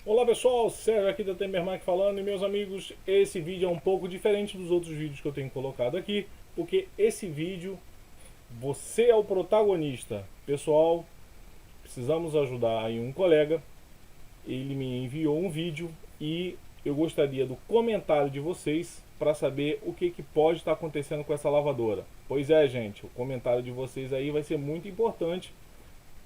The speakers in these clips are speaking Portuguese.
Olá pessoal, Sérgio aqui da Temermac falando, e meus amigos, esse vídeo é um pouco diferente dos outros vídeos que eu tenho colocado aqui, porque esse vídeo, você é o protagonista. Pessoal, precisamos ajudar aí um colega, ele me enviou um vídeo e eu gostaria do comentário de vocês para saber o que pode estar acontecendo com essa lavadora. Pois é, gente, o comentário de vocês aí vai ser muito importante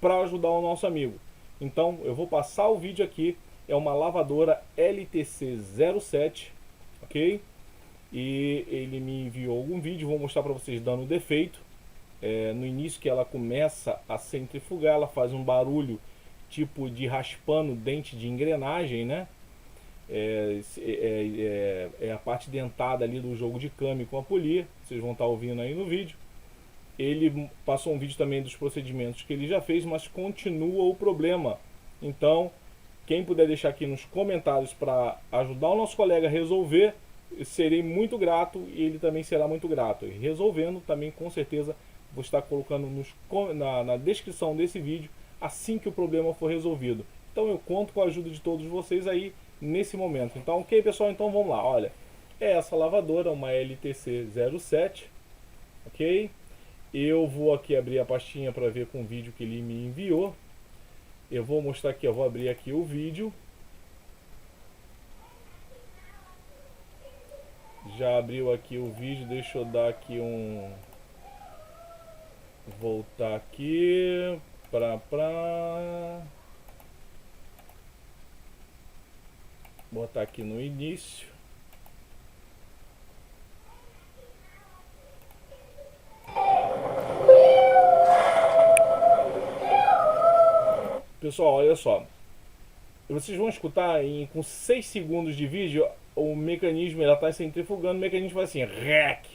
para ajudar o nosso amigo. Então eu vou passar o vídeo aqui. É uma lavadora LTC07, ok? E ele me enviou algum vídeo, vou mostrar para vocês dando defeito. No início que ela começa a centrifugar, ela faz um barulho tipo de raspando dente de engrenagem, né? É a parte dentada ali do jogo de câmbio com a polia, vocês vão estar ouvindo aí no vídeo. Ele passou um vídeo também dos procedimentos que ele já fez, mas continua o problema. Então, quem puder deixar aqui nos comentários para ajudar o nosso colega a resolver, serei muito grato e ele também será muito grato. E resolvendo, também com certeza vou estar colocando na descrição desse vídeo assim que o problema for resolvido. Então eu conto com a ajuda de todos vocês aí nesse momento. Então, ok pessoal, então vamos lá. Olha, é essa lavadora, uma LTC07, ok? Eu vou aqui abrir a pastinha para ver com o vídeo que ele me enviou. Eu vou mostrar aqui, eu vou abrir aqui o vídeo. Já abriu aqui o vídeo, deixa eu dar aqui um... Voltar aqui pra... Botar aqui no início. Pessoal, olha só. Vocês vão escutar com 6 segundos de vídeo o mecanismo, ela está centrifugando, o mecanismo vai assim, rec.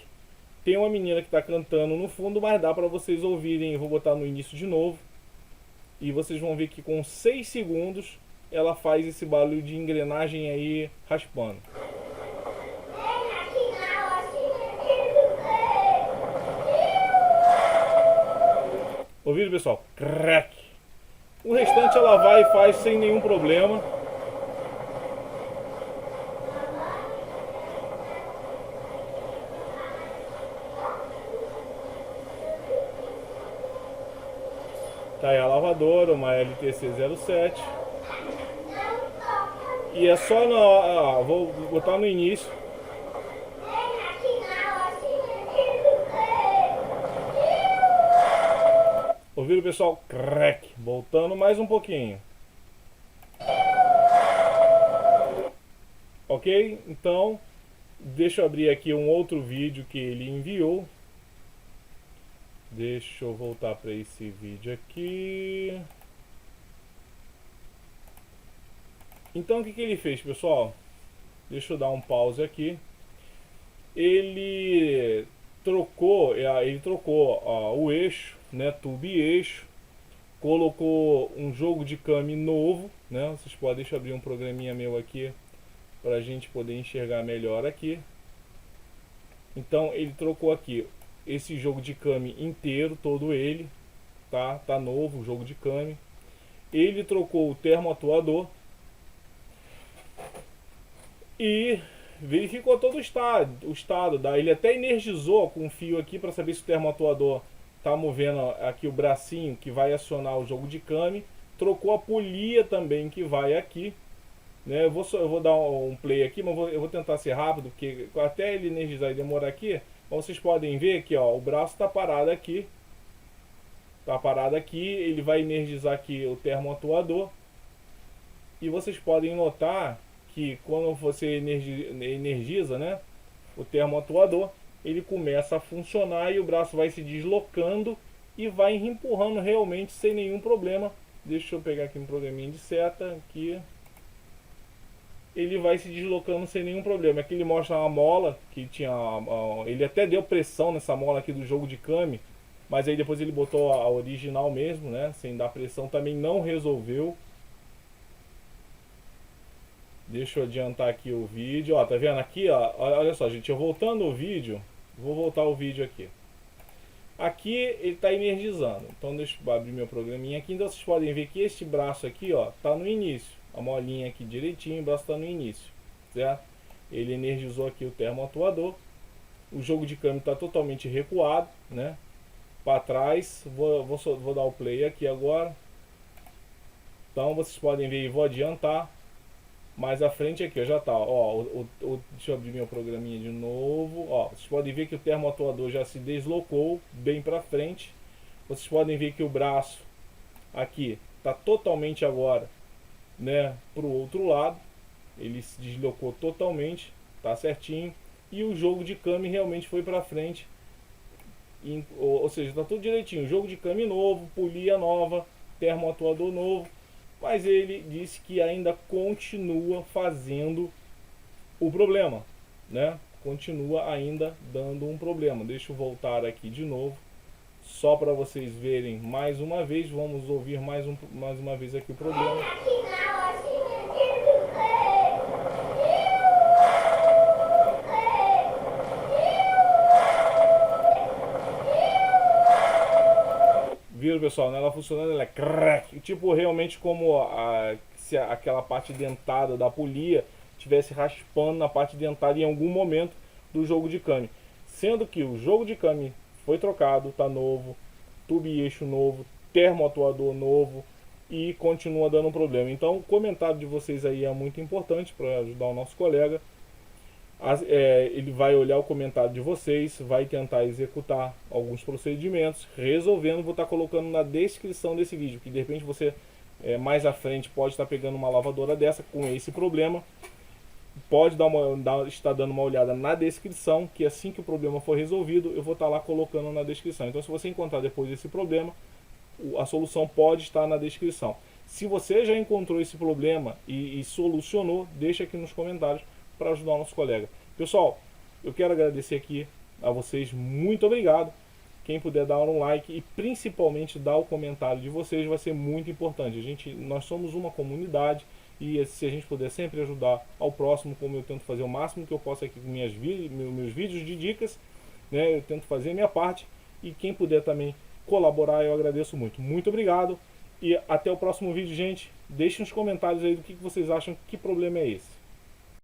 Tem uma menina que está cantando no fundo, mas dá para vocês ouvirem. Eu vou botar no início de novo. E vocês vão ver que com 6 segundos ela faz esse barulho de engrenagem aí raspando. Ouviram, pessoal? Crack. O restante ela vai e faz sem nenhum problema. Tá aí a lavadora, uma LTC07. E é só na... vou botar no início. Ouviram, pessoal? Crack. Voltando mais um pouquinho. Ok? Então, deixa eu abrir aqui um outro vídeo que ele enviou. Deixa eu voltar para esse vídeo aqui. Então, o que ele fez, pessoal? Deixa eu dar um pause aqui. Ele trocou o eixo, né, tubo e eixo. Colocou um jogo de câmbio novo, né? Vocês podem, deixa eu abrir um programinha meu aqui para a gente poder enxergar melhor aqui. Então ele trocou aqui esse jogo de câmbio inteiro, todo ele, tá novo o jogo de câmbio. Ele trocou o termoatuador e verificou todo o estado. Ele até energizou com um fio aqui para saber se o termoatuador tá movendo aqui o bracinho que vai acionar o jogo de câmbio. Trocou a polia também que vai aqui, né? Eu vou dar um play aqui, mas eu vou tentar ser rápido, porque até ele energizar e demorar aqui. Vocês podem ver que ó, o braço está parado aqui. Tá parado aqui, ele vai energizar aqui o termoatuador. E vocês podem notar que quando você energiza, né, o termoatuador, ele começa a funcionar e o braço vai se deslocando e vai empurrando realmente sem nenhum problema. Deixa eu pegar aqui um programinha de seta aqui. Ele vai se deslocando sem nenhum problema. Aqui ele mostra uma mola que tinha, ele até deu pressão nessa mola aqui do jogo de câmbio, mas aí depois ele botou a original mesmo, né, sem dar pressão, também não resolveu. Deixa eu adiantar aqui o vídeo, ó, tá vendo aqui, ó, olha só, gente, eu voltando o vídeo, vou voltar o vídeo aqui. Aqui ele está energizando, então deixa eu abrir meu programinha aqui. Então vocês podem ver que este braço aqui, ó, tá no início. a molinha aqui direitinho, o braço está no início, certo? Ele energizou aqui o termoatuador. O jogo de câmbio está totalmente recuado, né? Para trás. Vou dar o play aqui agora. Então vocês podem ver, vou adiantar. Mais à frente aqui, ó, já está. Deixa eu abrir meu programinha de novo. Ó, vocês podem ver que o termoatuador já se deslocou bem para frente. Vocês podem ver que o braço aqui está totalmente agora, né, para o outro lado. Ele se deslocou totalmente, tá certinho. E o jogo de câmbio realmente foi para frente. Ou seja, está tudo direitinho. Jogo de câmbio novo, polia nova, termoatuador novo. Mas ele disse que ainda continua fazendo o problema, né? Continua ainda dando um problema. Deixa eu voltar aqui de novo, só para vocês verem mais uma vez. Vamos ouvir mais uma vez aqui o problema. Viram, pessoal? Ela funcionando, ela é crack. Tipo, realmente como se aquela parte dentada da polia estivesse raspando na parte dentada em algum momento do jogo de câmbio. Sendo que o jogo de câmbio foi trocado, tá novo, tubo e eixo novo, termoatuador novo e continua dando um problema. Então o comentário de vocês aí é muito importante para ajudar o nosso colega. Ele vai olhar o comentário de vocês, vai tentar executar alguns procedimentos, resolvendo. Vou estar colocando na descrição desse vídeo, que de repente você mais à frente pode estar pegando uma lavadora dessa com esse problema. Pode estar dando uma olhada na descrição, que assim que o problema for resolvido, eu vou estar lá colocando na descrição. Então se você encontrar depois esse problema, a solução pode estar na descrição. Se você já encontrou esse problema e solucionou, deixa aqui nos comentários para ajudar o nosso colega. Pessoal, eu quero agradecer aqui a vocês, muito obrigado. Quem puder dar um like e principalmente dar o comentário de vocês vai ser muito importante. Nós somos uma comunidade e se a gente puder sempre ajudar ao próximo, como eu tento fazer o máximo que eu posso aqui com meus vídeos de dicas, né, eu tento fazer a minha parte, e quem puder também colaborar, eu agradeço muito. Muito obrigado e até o próximo vídeo, gente. Deixem nos comentários aí do que vocês acham, que problema é esse.